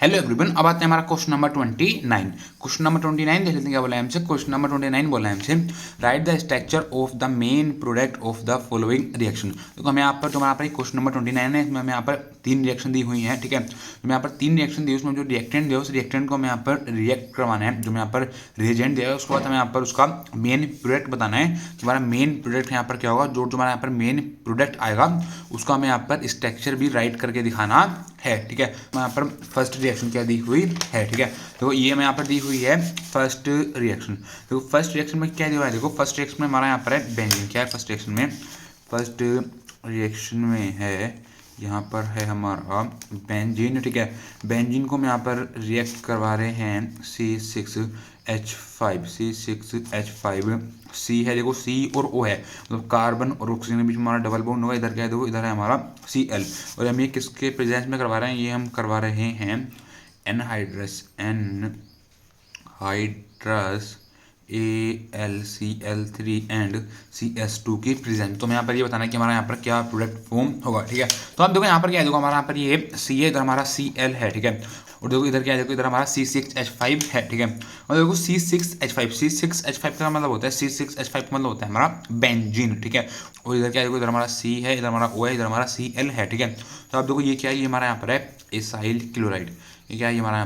Hello everyone, अब आते हैं हमारा क्वेश्चन नंबर 29। क्वेश्चन नंबर 29 देख लेते हैं क्या बोला है हमसे। क्वेश्चन नंबर 29 बोला है हमसे, right the structure of the main product of the following reaction. देखो हमें यहाँ पर जो हमारा क्वेश्चन नंबर 29 है, इसमें हमें यहाँ पर 3 रिएक्शन दी हुई है। ठीक है, तो मैं यहाँ पर 3 रिएक्शन दी, उसमें जो रिएक्टेंट दिया उस रिएक्टेंट को हमें यहाँ पर रिएक्ट करवाना है। जो मैं यहाँ पर रिएजेंट दिया है उसके बाद हमें यहाँ पर उसका मेन प्रोडक्ट बताना है कि हमारा मेन प्रोडक्ट यहाँ पर क्या होगा। जो हमारा यहाँ पर मेन प्रोडक्ट आएगा उसका हमें यहाँ पर स्ट्रक्चर भी राइट करके दिखाना है। ठीक है, यहाँ पर फर्स्ट रिएक्शन क्या दी हुई है। ठीक है, देखो ये हमें यहाँ पर दी हुई है फर्स्ट रिएक्शन। देखो फर्स्ट रिएक्शन में क्या दिया है, देखो फर्स्ट रिएक्शन में हमारा यहाँ पर है बेंजीन। क्या है फर्स्ट रिएक्शन में? फर्स्ट रिएक्शन में है यहाँ पर है हमारा बेंजीन। ठीक है, बेंजीन को हम यहाँ पर रिएक्ट करवा रहे हैं C6H5। C6H5 सी है, देखो सी और ओ है, मतलब कार्बन और ऑक्सीजन के बीच में हमारा डबल बॉन्ड होगा। इधर क्या है, देखो इधर है हमारा Cl। और हम ये किसके प्रेजेंस में करवा रहे हैं? ये हम करवा रहे हैं एनहाइड्रस AlCl3 एंड CS2 की प्रेजेंस। तो मैं यहाँ पर ये बताना है कि हमारा यहाँ पर क्या प्रोडक्ट फॉर्म होगा। ठीक है, तो आप देखो यहाँ पर क्या है, देखो हमारा यहाँ पर ये C है, इधर हमारा Cl है। ठीक है, और देखो इधर क्या है, देखो इधर हमारा C6H5 है। ठीक है, और देखो C6H5 का मतलब होता है C6H5 का मतलब होता है हमारा बेंजीन। ठीक है, और इधर क्या है, देखो इधर हमारा C है, इधर हमारा O है, इधर हमारा Cl है। ठीक है, तो आप देखो ये क्या है, ये हमारा यहाँ पर है एसाइल क्लोराइड। ये क्या है, ये हमारा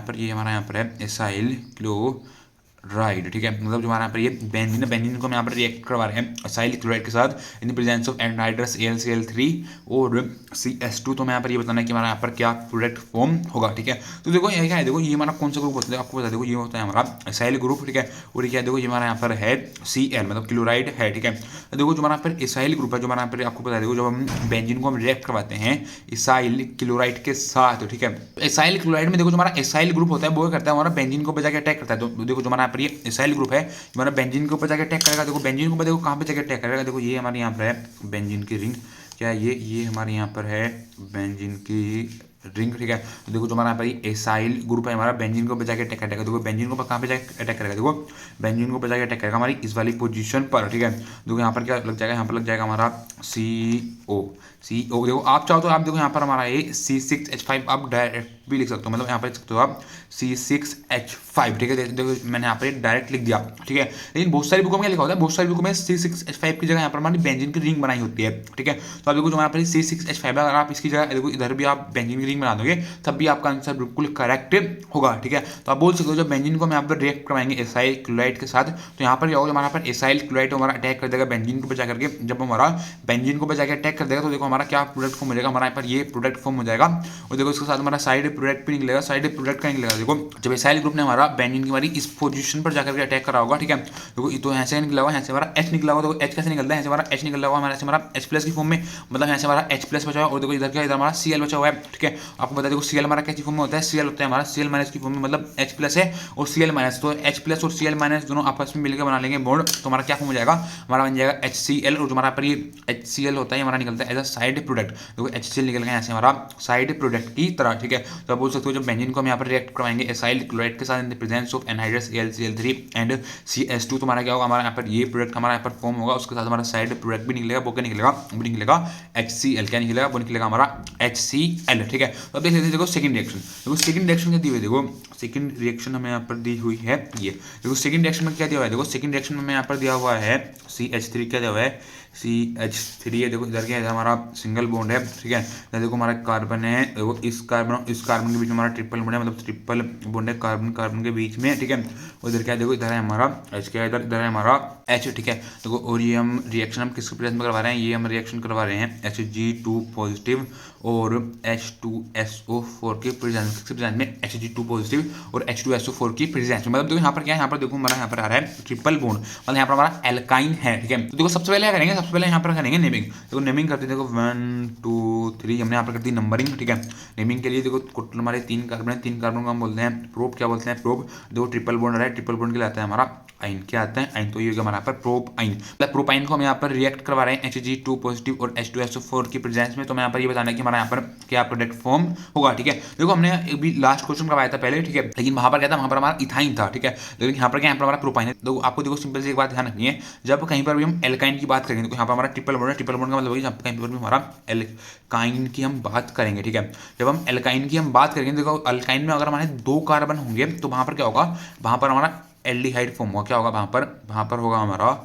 यहाँ पर है एसाइल क्लोराइड। ठीक है, मतलब जो हमारा यहाँ पर ये बेंजीन है, बेंजीन को हम यहाँ पर रिएक्ट करवा रहे हैं एसाइल क्लोराइड के साथ in the presence of anhydrous AlCl3 और CS2। तो मैं यहाँ पर ये बताना है कि हमारा यहाँ पर क्या प्रोडक्ट फॉर्म होगा। ठीक है, तो देखो ये क्या है, देखो ये हमारा कौन सा ग्रुप होता है आपको बता, देखो ये होता है हमारा एसाइल ग्रुप। ठीक है, और ये क्या है, देखो ये हमारा यहाँ पर है Cl मतलब क्लोराइड है। ठीक है, तो देखो जो हमारा यहाँ पर एसाइल ग्रुप है, जो हमारा यहाँ पर आपको बता, देखो जब हम बेंजीन को हम रिएक्ट करवाते हैं एसाइल क्लोराइड के साथ। ठीक है, एसाइल क्लोराइड में देखो जो हमारा एसाइल ग्रुप होता है वो करता है हमारा बेंजीन को बजा के अटैक करता है। तो देखो जो हमारा यहाँ पर ये एसाइल ग्रुप है हमारा बेंजीन के ऊपर जाके अटैक करेगा। देखो बेंजीन के ऊपर देखो कहाँ पे जाके अटैक करेगा, देखो ये हमारे यहाँ पर है बेंजीन की रिंग। क्या है ये हमारे यहाँ पर है बेंजीन की रिंग। ठीक है, तो देखो जो हमारा यहाँ पर एसाइल ग्रुप है हमारा बेंजीन को बजा के अटैक करेगा। देखो बेंजीन को कहाँ पे जाके अटैक करेगा, देखो बेंजीन को बजा के अटैक करेगा हमारी इस वाली पोजीशन पर। ठीक है, देखो यहाँ पर क्या लग जाएगा, यहाँ पर लग जाएगा हमारा CO। देखो आप चाहो तो आप देखो यहाँ पर हमारा ये C6H5 आप डायरेक्ट भी लिख सकते हो, मतलब यहाँ पर लिख सकते हो आप C6H5। ठीक है, देखो मैंने यहाँ पर डायरेक्ट लिख दिया। ठीक है, लेकिन बहुत सारी बुकों में क्या लिखा होता है, बहुत सारी बुकों में C6H5 की जगह यहाँ पर हमारी बेंजीन की रिंग बनाई होती है। ठीक है, तो आप देखो जो हमारे पर C6H5 है, अगर आप इसकी जगह देखो इधर भी आप बेंजीन की रिंग बना दोगे तब भी आपका आंसर बिल्कुल करेक्ट होगा। ठीक है, तो आप बोल सकते हो जब बेंजीन को हम यहाँ पर रिएक्ट करवाएंगे एसाइल क्लोराइड के साथ, तो यहाँ पर क्या होगा, हमारा पर एसाइल क्लोराइड हमारा अटैक कर देगा बेंजीन को बचा करके। जब हमारा बेंजीन को बचा के अटैक कर देगा तो देखो हमारा क्या प्रोडक्ट फॉर्म हो जाएगा, हमारा यहाँ पर ये प्रोडक्ट फॉर्म हो जाएगा। और देखो इसके साथ हमारा साइड प्रोडक्ट भी निकलेगा। साइड प्रोडक्ट का निकलेगा, देखो जब एसाइल ग्रुप ने हमारा बेंजीन की हमारी इस पोजीशन पर जाकर के अटैक करा होगा। ठीक है, देखो तो यहाँ से निकला होगा, यहाँ से हमारा H निकला होगा। देखो H कैसे निकलता है, यहाँ से हमारा H निकला हुआ हमारा हमारा H+ की फॉर्म में, मतलब यहाँ से हमारा H+ बचा हुआ। और देखो इधर क्या, इधर हमारा Cl बचा हुआ है। ठीक है, आपको बता देखो Cl हमारा कैसी फॉर्म में होता है, Cl होता है हमारा Cl- की फॉर्म में, मतलब H+ है और Cl-। तो H+ और Cl- दोनों आपस में मिलकर बना लेंगे बॉन्ड, तो हमारा क्या फॉर्म हो जाएगा, हमारा बन जाएगा HCl। और जो हमारा पर ये HCl होता है हमारा निकलता है एज अ साइड प्रोडक्ट। देखो HCl निकल गया यहाँ से हमारा साइड प्रोडक्ट की तरह। ठीक है, तो आप बोल सकते हो जब बेंजीन को हम यहाँ पर रिएक्ट करवाएंगे एसाइल क्लोराइड के साथ in the presence of anhydrous AlCl3 and CS2, तो हमारा क्या होगा, हमारा यहाँ पर ये प्रोडक्ट हमारा यहाँ पर फॉर्म होगा। उसके साथ हमारा साइड प्रोडक्ट भी निकलेगा। वो क्या निकलेगा, वो निकलेगा HCl। क्या निकलेगा, वो निकलेगा हमारा HCl। ठीक है, तो अब देख लेते हैं देखो सेकंड रिएक्शन। देखो सेकंड रिएक्शन क्या दी हुई है, देखो सेकंड रिएक्शन हमें यहाँ पर दी हुई है ये। देखो सेकंड रिएक्शन में क्या दिया हुआ है, देखो सेकंड रिएक्शन में हमें यहाँ पर दिया हुआ है CH3। क्या दिया हुआ है, CH3 है। देखो इधर क्या है, हमारा सिंगल बॉन्ड है। ठीक है, इधर देखो हमारा कार्बन है, देखो इस कार्बन के बीच में हमारा ट्रिपल बॉन्ड है, मतलब ट्रिपल बॉन्ड है कार्बन के बीच में। ठीक है, और इधर क्या है, देखो इधर है हमारा H। क्या है, इधर है हमारा H। ठीक है, देखो और ये हम रिएक्शन हम किसके प्रेजेंस में करवा रहे हैं, ये हम रिएक्शन करवा रहे हैं Hg2 पॉजिटिव और H2SO4 के प्रेजेंस में, Hg2 पॉजिटिव और H2SO4 की प्रेजेंस में। मतलब देखो यहाँ पर क्या है, यहाँ पर देखो हमारा यहाँ पर आ रहा है ट्रिपल बॉन्ड, मतलब यहाँ पर हमारा एल्काइन है। ठीक है, तो देखो सबसे पहले क्या करेंगे, सबसे पहले यहाँ पर करेंगे नेमिंग। देखो नेमिंग करते देखो 1 2 3 हमने यहाँ पर कर दी नंबरिंग। ठीक है, नेमिंग के लिए देखो टोटल हमारे 3 कार्बन है, 3 कार्बन को हम बोलते हैं प्रोप। क्या बोलते हैं, प्रोप। देखो ट्रिपल बॉन्ड है, ट्रिपल बॉन्ड के लिए आता है हमारा आइन। क्या आता है, आइन। तो ये हमारा यहाँ पर प्रोपाइन, मतलब प्रोपाइन को हम यहाँ पर रिएक्ट करवा रहे हैं Hg2 पॉजिटिव और H2SO4 की प्रेजेंस में। तो मैं यहाँ पर ये बताना है कि हमारा यहाँ पर क्या प्रोडक्ट फॉर्म होगा। ठीक है, देखो हमने अभी लास्ट क्वेश्चन करवाया था पहले। ठीक है, लेकिन वहां पर क्या था, वहां पर हमारा इथाइन था। ठीक है, लेकिन यहाँ पर क्या, यहाँ पर हमारा प्रोपाइन है। तो आपको देखो सिंपल सी एक बात ध्यान रखनी है, जब कहीं पर भी हम एल्काइन की बात करेंगे, यहाँ पर हमारा ट्रिपल बॉन्ड है, ट्रिपल बॉन्ड का मतलब यहाँ कहीं पर भी हमारा एल्काइन की हम बात करेंगे, ठीक है। जब हम एल्काइन की हम बात करेंगे, देखो अल्काइन में अगर हमारे 2 कार्बन होंगे तो वहाँ पर क्या होगा, वहाँ पर हमारा एल्डिहाइड फॉर्म होगा, क्या होगा वहाँ पर होगा हमारा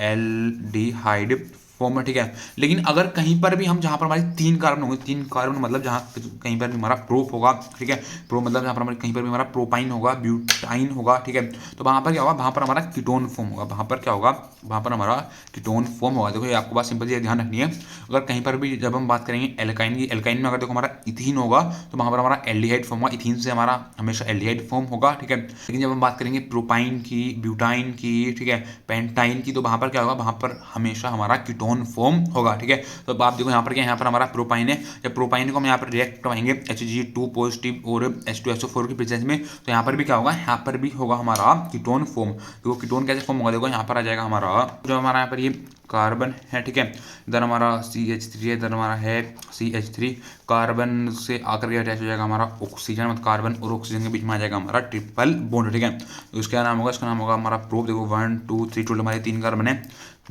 एल्डिहाइड फॉर्म है, ठीक है। लेकिन अगर कहीं पर भी हम जहाँ पर हमारे 3 कार्बन होंगे, 3 कार्बन मतलब जहाँ कहीं पर भी हमारा प्रोप होगा, ठीक है, प्रो मतलब जहाँ पर हमारे कहीं पर भी हमारा प्रोपाइन होगा, ब्यूटाइन होगा, ठीक है, तो वहाँ पर क्या होगा, वहाँ पर हमारा कीटोन फॉर्म होगा, वहाँ पर क्या होगा, वहाँ पर हमारा कीटोन फॉर्म होगा। देखो ये आपको बात सिंपल ये ध्यान रखनी है, अगर कहीं पर भी जब हम बात करेंगे एल्काइन की, एल्काइन में अगर देखो हमारा इथीन होगा तो वहाँ पर हमारा एल्डिहाइड फॉर्म होगा, इथीन से हमारा हमेशा एल्डिहाइड फॉर्म होगा, ठीक है। लेकिन जब हम बात करेंगे प्रोपाइन की, ब्यूटाइन की, ठीक है, पेंटाइन की, तो वहाँ पर क्या होगा, वहाँ पर हमेशा हमारा कीटोन फॉर्म होगा, ठीक है। तो आप देखो यहाँ पर क्या, यहाँ पर हमारा प्रोपाइन है, जब प्रोपाइन को हम यहाँ पर रिएक्ट करवाएंगे Hg2 पॉजिटिव और H2SO4 की प्रेजेंस में, तो यहाँ पर भी क्या होगा, यहाँ पर भी होगा हमारा कीटोन फॉर्म। देखो कीटोन कैसे फॉर्म होगा, देखो यहाँ पर आ जाएगा हमारा जो हमारा यहाँ पर ये कार्बन है, ठीक है, इधर हमारा CH3 है, इधर हमारा है CH3, कार्बन से आकर के अटैच हो जाएगा हमारा ऑक्सीजन, मतलब कार्बन और ऑक्सीजन के बीच में आ जाएगा हमारा ट्रिपल बॉन्ड, ठीक है। तो इसका नाम होगा, इसका नाम होगा हमारा प्रोप। देखो 1 2 3 टोटल हमारे 3 कार्बन है,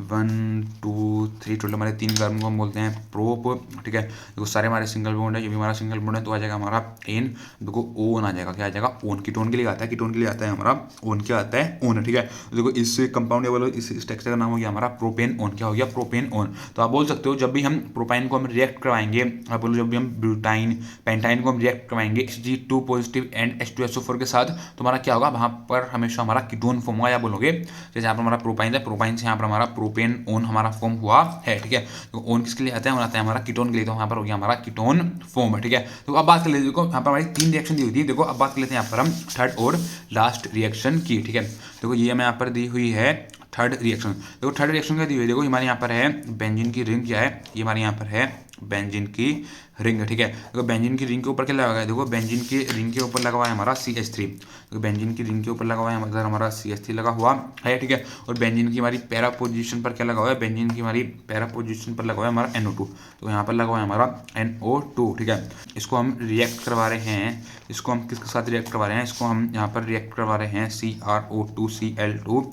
1 2 3 टोटल हमारे 3 कार्बन को हम बोलते हैं प्रोप, ठीक है। देखो सारे हमारे सिंगल बॉन्ड है, ये भी हमारा सिंगल बॉन्ड है, तो आ जाएगा हमारा एन, देखो ओन आ जाएगा, क्या आ जाएगा, ओन। कीटोन के लिए आता है, कीटोन के लिए आता है हमारा ओन, क्या आता है, ओन, ठीक है। देखो इस कंपाउंड वाला इस टेक्सचर का नाम हो गया हमारा प्रोपेन ओन, क्या हो गया, प्रोपेन ओन। तो आप बोल सकते हो जब भी हम प्रोपाइन को हम रिएक्ट करवाएंगे, आप बोलो जब भी हम ब्यूटाइन पेंटाइन को हम रिएक्ट करवाएंगे Hg2 पॉजिटिव एंड H2SO4 के साथ, तो हमारा क्या होगा, वहाँ पर हमेशा हमारा कीटोन फॉर्म होगा, या बोलोगे जैसे यहाँ पर हमारा प्रोपाइन है, प्रोपाइन से यहाँ पर हमारा प्रोपेन ओन हमारा फॉर्म हुआ है, ठीक है। तो ओन किसके लिए आता है, ओन आता है हमारा कीटोन के लिए, तो यहाँ पर हो गया हमारा कीटोन फॉर्म है, ठीक है। तो अब बात कर लेते, देखो यहाँ पर हमारी 3 रिएक्शन दी हुई थी, देखो अब बात कर लेते हैं यहाँ पर हम थर्ड और लास्ट रिएक्शन की, ठीक है। देखो ये हमें यहाँ पर दी हुई है थर्ड रिएक्शन। देखो थर्ड रिएक्शन क्या दी हुई है, देखो हमारे यहाँ पर है बेंजीन की रिंग, क्या है, ये हमारे यहाँ पर है बेंजीन की रिंग, ठीक है। देखो बेंजीन की रिंग के ऊपर क्या लगा हुआ है, देखो बेंजीन की रिंग के ऊपर लगा हुआ है हमारा CH3, तो बेंजीन की रिंग के ऊपर लगा हुआ है मतलब हमारा CH3 लगा हुआ है, ठीक है। और बेंजीन की हमारी पैरा पोजीशन पर क्या लगा हुआ है, बेंजीन की हमारी पैरा पोजीशन पर लगा हुआ है हमारा NO2, तो यहाँ पर लगा हुआ है हमारा NO2, ठीक है। इसको हम रिएक्ट करवा रहे हैं, इसको हम किसके साथ रिएक्ट करवा रहे हैं, इसको हम यहाँ पर रिएक्ट करवा रहे हैं CrO2Cl2,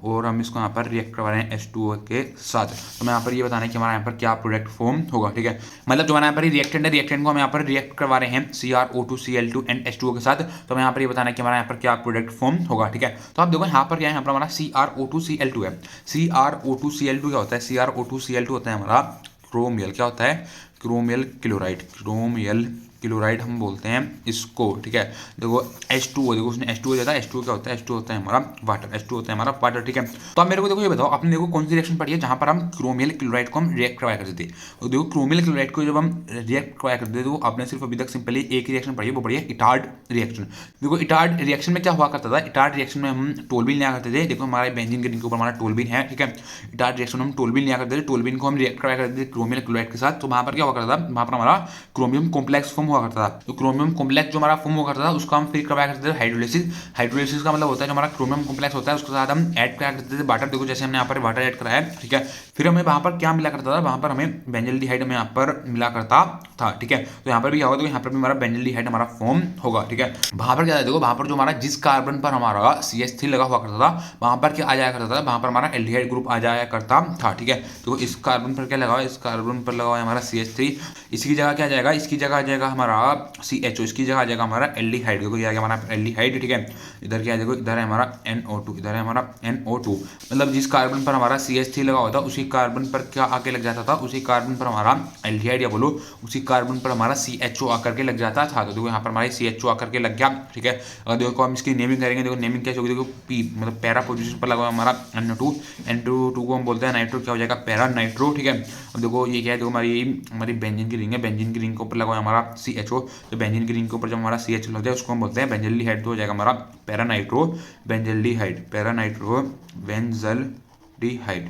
और हम इसको यहाँ पर रिएक्ट करवा रहे हैं H2O के साथ। तो मैं यहाँ पर ये बताने कि हमारा यहाँ पर क्या प्रोडक्ट फॉर्म होगा, ठीक है। मतलब जो हमारा यहाँ पर रिएक्टेंट है, रिएक्टेंट को हम यहाँ पर रिएक्ट करवा रहे हैं CrO2Cl2 एंड H2O के साथ, तो मैं यहाँ पर ये बताना कि हमारा यहाँ पर क्या प्रोडक्ट फॉर्म होगा, ठीक है। तो आप देखो यहाँ पर क्या है, यहाँ पर हमारा CrO2Cl2 है। CrO2Cl2 क्या होता है, CrO2Cl2 होता है हमारा क्रोमियल, क्या होता है, क्रोमियल क्लोराइड, क्रोमियल क्लोराइड हम बोलते हैं इसको, ठीक है। देखो H2O, देखो उसने H2O दिया था, H2O क्या होता है, H2O होता है हमारा वाटर, H2O होता है हमारा वाटर, ठीक है। तो आप मेरे को देखो ये बताओ, आपने देखो कौन सी रिएक्शन पढ़ी है जहां पर हम क्रोमियल क्लोराइड को हम रिएक्ट करवाया करते थे। तो देखो क्रोमियल क्लोराइड को जब हम रिएक्ट करवाया करते थे, तो आपने सिर्फ अभी तक सिंपली एक रिएक्शन पढ़ी है, वो पढ़ी है इटार्ड रिएक्शन। देखो इटार्ड रिएक्शन में क्या हुआ करता था, इटार्ड रिएक्शन में हम टोल्बिन लिया करते थे, देखो हमारे बेंजीन के रिंग के ऊपर हमारा टोल्बिन है, ठीक है। इटार्ड रिएक्शन में हम टोल्बिन लिया करते थे, टोल्बिन को हम रिएक्ट करवाया करते थे क्रोमियल क्लोराइड के साथ, तो वहां पर क्या हुआ करता था, वहां पर हमारा क्रोमियम कॉम्प्लेक्स फॉर्म हुआ करता था। तो क्रोमियम कॉम्प्लेक्स जो हमारा फॉर्म हुआ करता था, उसको हम फिर करवाया करते थे हाइड्रोलिसिस। हाइड्रोलिसिस का मतलब होता है जो हमारा क्रोमियम कॉम्प्लेक्स होता है उसके साथ हम ऐड करा करते थे वाटर। देखो जैसे हमने यहाँ पर वाटर ऐड कराया है, ठीक है। फिर हमें वहां पर क्या मिला करता था, वहां पर हमें बेंजल्डिहाइड हमें यहाँ पर मिला करता था, ठीक है। तो यहाँ पर भी क्या होगा, तो यहाँ पर भी हमारा बेंजल्डिहाइड हमारा फॉर्म होगा, ठीक है। वहां पर क्या है, देखो वहां पर जो हमारा जिस कार्बन पर हमारा CH3 लगा हुआ करता था, वहां पर क्या आ जाया करता था, वहां पर हमारा एल्डिहाइड ग्रुप आ जाया करता था, ठीक है। तो इस कार्बन पर क्या लगा हुआ है, इस कार्बन पर लगा हुआ है हमारा CH3, इसकी जगह क्या आ जाएगा, इसकी जगह आ जाएगा हमारा CHO, इसकी जगह आ जाएगा हमारा एल्डिहाइड, देखो ये आ गया हमारा एल्डिहाइड, ठीक है। इधर क्या है, देखो इधर है हमारा NO2, इधर है हमारा NO2, मतलब जिस कार्बन पर हमारा CH3 लगा हुआ था उसी कार्बन पर क्या आके लग जाता था, उसी कार्बन पर हमारा एल्डिहाइड, या बोलो उसी कार्बन पर हमारा CHO आकर के लग जाता था। तो देखो यहाँ पर हमारे CHO आकर के लग गया, ठीक है। अगर देखो हम इसकी नेमिंग करेंगे, देखो नेमिंग कैसे होगी, देखो P मतलब पैरा पोजीशन पर लगा हुआ हमारा NO2 को हम बोलते हैं नाइट्रो, क्या हो जाएगा पैरा नाइट्रो, ठीक है। अब देखो ये क्या है, देखो हमारी बेंजीन की रिंग है, बेंजीन की रिंग के ऊपर लगा हुआ है हमारा CHO, तो बेंजीन की रिंग के ऊपर जब हमारा CH लग जाए उसको हम बोलते हैं बेंजल्डिहाइड, तो हो जाएगा हमारा पैरानाइट्रो बेंजल्डिहाइड, पैरानाइट्रो बेंजल्डिहाइड,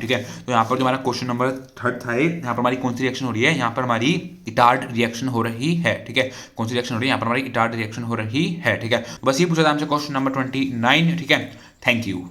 ठीक है। तो यहाँ पर जो हमारा क्वेश्चन नंबर 3 था, यहाँ पर हमारी कौन सी रिएक्शन हो रही है, यहाँ पर हमारी इटार्ड रिएक्शन हो रही है, ठीक है। कौन सी रिएक्शन हो रही है, यहाँ पर हमारी इटार्ड रिएक्शन हो रही है, ठीक है। बस ये पूछा था हमसे क्वेश्चन नंबर 29, ठीक है। Thank you.